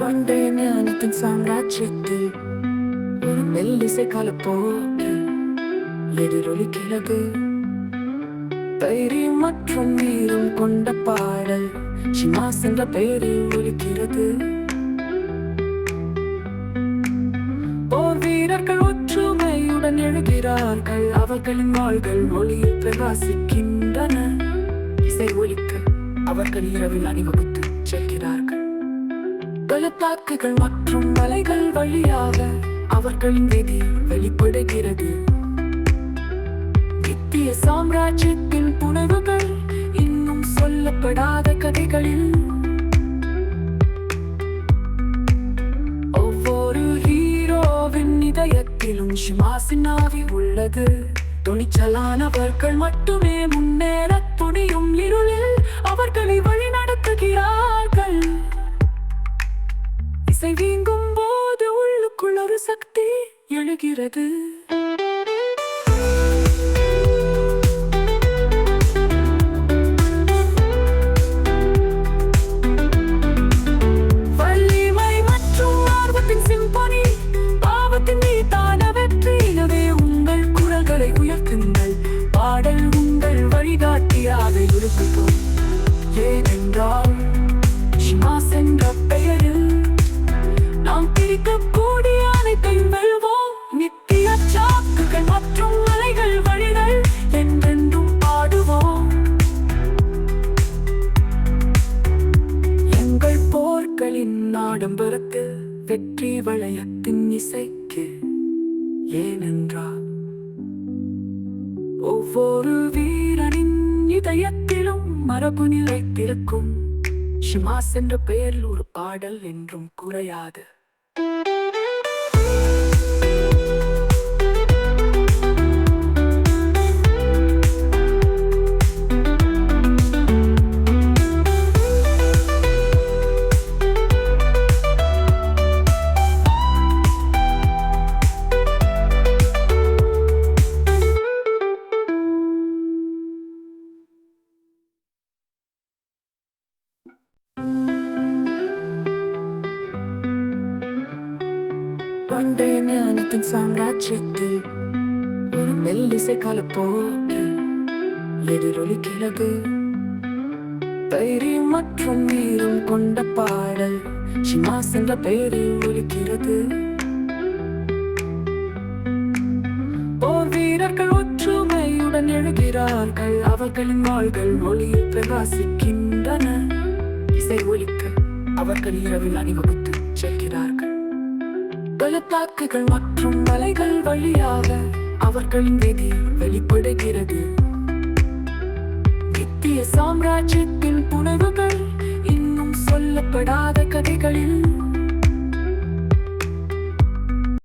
பண்டைய ஞானத்தின் சாம்ராஜ்யத்தில் ஒரு மெல்லிசை காலப்போக்கு எதிரொலிக்கிறது. தைரியம் மற்றும் வீரம் கொண்ட பாடல் ஷிமாஸ் என்ற பெயரில் ஒலிக்கிறது. போர் வீரர்கள் ஒற்றுமையுடன் எழுகிறார்கள். அவர்களின் வாள்கள் ஒளியில் பிரகாசிக்கின்றன. இசை ஒலிக்க அவர்கள் இரவில் அணிவகுத்து செல்கிறார்கள். பள்ளத்தாக்குகள் மற்றும் மலைகள் வழியாக அவர்களின் விதி வெளிப்படுகிறது. நித்திய சாம்ராஜ்யத்தின் புனைவுகள் இன்னும் சொல்லப்படாத கதைகளில் ஒவ்வொரு ஹீரோவின் இதயத்திலும் ஷிமாஸின் ஆவி உள்ளது. துணிச்சலானவர்கள் மட்டுமே முன்னேற துணியும். இருளில் அவர்களை வழி நடத்துகிறார்கள். இசை வீங்கும் போது உள்ளுக்குள் ஒரு சக்தி எழுகிறது. வலிமை மற்றும் ஆர்வத்தின் சிம்பொனி, பாவத்தின் மீதான வெற்றி. எனவே உங்கள் குரல்களை உயர்த்துங்கள். பாடல் உங்கள் வழிகாட்டியாக இருக்கட்டும். ஏனென்றால் ஷிமாஸ் என்ற பெயரில் நாம் பிரிக்கக்கூடிய அனைத்தையும் வெல்வோம். நித்திய சாக்குகள் மற்றும் மலைகள் வழிகள் என்றென்றும் பாடுவோம். எங்கள் போர்களின் ஆடம்பரத்தில் வெற்றி வளையத்தின் இசைக்கு. ஏனென்றால் ஒவ்வொரு வீரனின் இதயத்திலும் மரபு நிலைத்திருக்கும். ஷிமாஸ் என்ற பெயரில் ஒரு பாடல் என்றும் குறையாது. பண்டைய ஞானத்தின் சாம்ராஜ்யத்தில் ஒரு மெல்லிசை காலப்போக்கு எதிரொலிக்கிறது. தைரியம் மற்றும் வீரம் கொண்ட பாடல் ஷிமாஸ் என்ற பெயரில் ஒலிக்கிறது. போர் வீரர்கள் ஒற்றுமையுடன் எழுகிறார்கள். அவர்களின் வாள்கள் ஒளியில் பிரகாசிக்கின்றன. இசை ஒலிக்க அவர்கள் இரவில் அணிவகுத்து செல்கிறார்கள். பள்ளத்தாக்குகள் மற்றும் மலைகள் வழியாக அவர்களின் விதி வெளிப்படுகிறது. நித்திய சாம்ராஜ்யத்தின் புனைவுகள் இன்னும் சொல்லப்படாத கதைகளில்